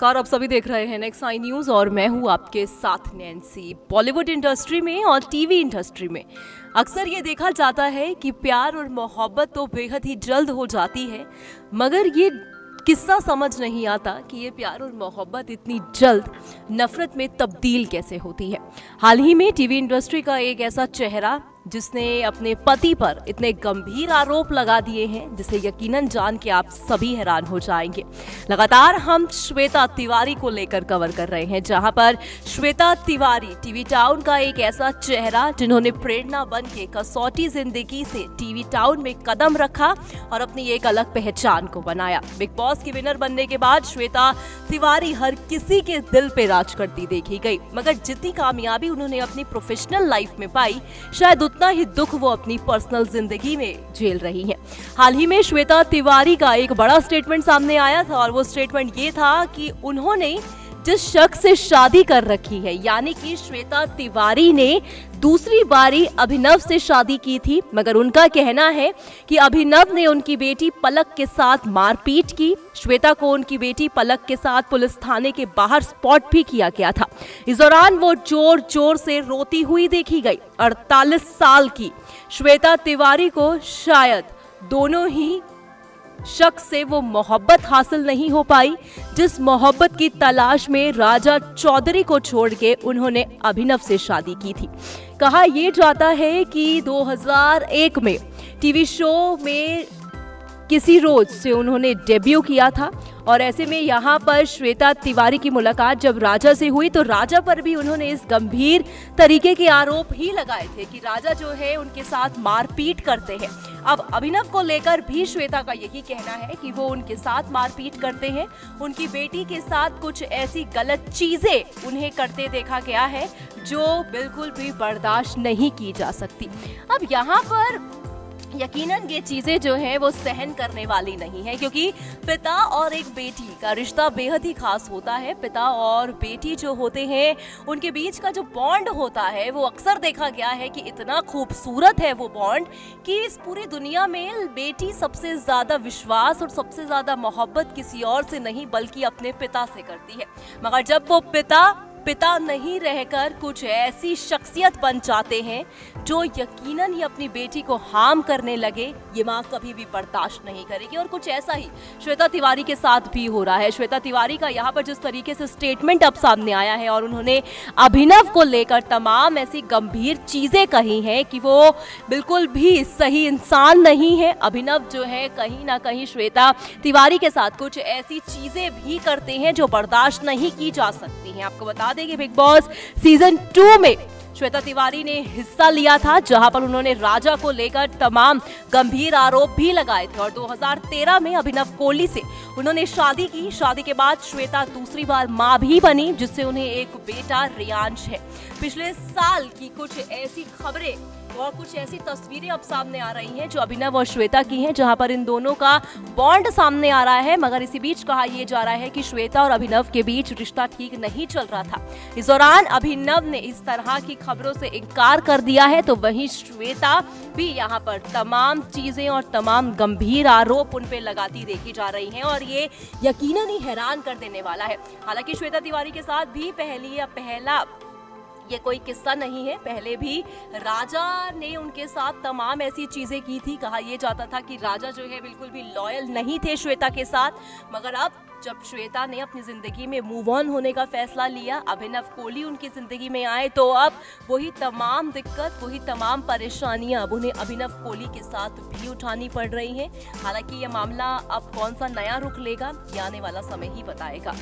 नमस्कार, आप सभी देख रहे हैं नेक्स्ट आई न्यूज और मैं हूं आपके साथ नैन्सी। बॉलीवुड इंडस्ट्री में और टीवी इंडस्ट्री में अक्सर ये देखा जाता है कि प्यार और मोहब्बत तो बेहद ही जल्द हो जाती है, मगर ये किस्सा समझ नहीं आता कि ये प्यार और मोहब्बत इतनी जल्द नफरत में तब्दील कैसे होती है। हाल ही में टीवी इंडस्ट्री का एक ऐसा चेहरा जिसने अपने पति पर इतने गंभीर आरोप लगा दिए हैं जिसे यकीनन जान के आप सभी हैरान हो जाएंगे। लगातार हम श्वेता तिवारी को लेकर कवर कर रहे हैं, जहां पर श्वेता तिवारी टीवी टाउन का एक ऐसा चेहरा जिन्होंने प्रेरणा बन के कसौटी जिंदगी से टीवी टाउन में कदम रखा और अपनी एक अलग पहचान को बनाया। बिग बॉस की विनर बनने के बाद श्वेता तिवारी हर किसी के दिल पे राज करती देखी गई, मगर जितनी कामयाबी उन्होंने अपनी प्रोफेशनल लाइफ में पाई, शायद उतना ही दुख वो अपनी पर्सनल जिंदगी में झेल रही हैं। हाल ही में श्वेता तिवारी का एक बड़ा स्टेटमेंट सामने आया था और वो स्टेटमेंट ये था कि उन्होंने जिस शख्स से शादी कर रखी है, यानी कि श्वेता तिवारी ने दूसरी बारी अभिनव से शादी की थी, मगर उनका कहना है कि अभिनव ने उनकी बेटी पलक के साथ मारपीट की। श्वेता को उनकी बेटी पलक के साथ पुलिस थाने के बाहर स्पॉट भी किया गया था। इस दौरान वो जोर जोर से रोती हुई देखी गई। 48 साल की श्वेता तिवारी को शायद दोनों ही शख्स से वो मोहब्बत हासिल नहीं हो पाई जिस मोहब्बत की तलाश में राजा चौधरी को छोड़ के उन्होंने अभिनव से शादी की थी। कहा यह जाता है कि 2001 में टीवी शो में किसी रोज से उन्होंने डेब्यू किया था और ऐसे में यहाँ पर श्वेता तिवारी की मुलाकात जब राजा से हुई तो राजा पर भी उन्होंने इस गंभीर तरीके के आरोप ही लगाए थे कि राजा जो है उनके साथ मारपीट करते हैं। अब अभिनव को लेकर भी श्वेता का यही कहना है कि वो उनके साथ मारपीट करते हैं। उनकी बेटी के साथ कुछ ऐसी गलत चीजें उन्हें करते देखा गया है जो बिल्कुल भी बर्दाश्त नहीं की जा सकती। अब यहाँ पर यकीनन ये चीजें जो है वो सहन करने वाली नहीं है, क्योंकि पिता और एक बेटी का रिश्ता बेहद ही खास होता है। पिता और बेटी जो होते हैं उनके बीच का जो बॉन्ड होता है वो अक्सर देखा गया है कि इतना खूबसूरत है वो बॉन्ड कि इस पूरी दुनिया में बेटी सबसे ज्यादा विश्वास और सबसे ज्यादा मोहब्बत किसी और से नहीं बल्कि अपने पिता से करती है। मगर जब वो पिता नहीं रहकर कुछ ऐसी शख्सियत बन जाते हैं जो यकीनन ही अपनी बेटी को हार्म करने लगे, ये माँ कभी भी बर्दाश्त नहीं करेगी। और कुछ ऐसा ही श्वेता तिवारी के साथ भी हो रहा है। श्वेता तिवारी का यहाँ पर जिस तरीके से स्टेटमेंट अब सामने आया है और उन्होंने अभिनव को लेकर तमाम ऐसी गंभीर चीजें कही हैं कि वो बिल्कुल भी सही इंसान नहीं है। अभिनव जो है कहीं ना कहीं श्वेता तिवारी के साथ कुछ ऐसी चीजें भी करते हैं जो बर्दाश्त नहीं की जा सकती हैं। आपको बता दें कि बिग बॉस सीजन 2 में श्वेता तिवारी ने हिस्सा लिया था, जहां पर उन्होंने राजा को लेकर तमाम गंभीर आरोप भी लगाए थे और 2013 में अभिनव कोहली से उन्होंने शादी की। शादी के बाद श्वेता दूसरी बार मां भी बनी, जिससे उन्हें एक बेटा रियांश है। पिछले साल की कुछ ऐसी खबरें और कुछ ऐसी तस्वीरें अब सामने आ रही हैं जो अभिनव और श्वेता की हैं, जहां पर इन दोनों का बॉन्ड सामने आ रहा है। मगर इसी बीच कहा यह जा रहा है कि श्वेता और अभिनव के बीच रिश्ता ठीक नहीं चल रहा था। इस दौरान अभिनव ने इस तरह की खबरों से इनकार कर दिया है, तो वहीं श्वेता भी यहाँ पर तमाम चीजें और तमाम गंभीर आरोप उन पे लगाती देखी जा रही हैं और ये यकीनन ही हैरान कर देने वाला है। हालांकि श्वेता तिवारी के साथ भी पहला ये कोई किस्सा नहीं है, पहले भी राजा ने उनके साथ तमाम ऐसी चीजें की थी। कहा यह जाता था कि राजा जो है बिल्कुल भी लॉयल नहीं थे श्वेता के साथ, मगर अब जब श्वेता ने अपनी जिंदगी में मूव ऑन होने का फैसला लिया, अभिनव कोहली उनकी जिंदगी में आए, तो अब वही तमाम दिक्कत, वही तमाम परेशानियां अब उन्हें अभिनव कोहली के साथ भी उठानी पड़ रही हैं। हालांकि यह मामला अब कौन सा नया रुख लेगा, ये आने वाला समय ही बताएगा।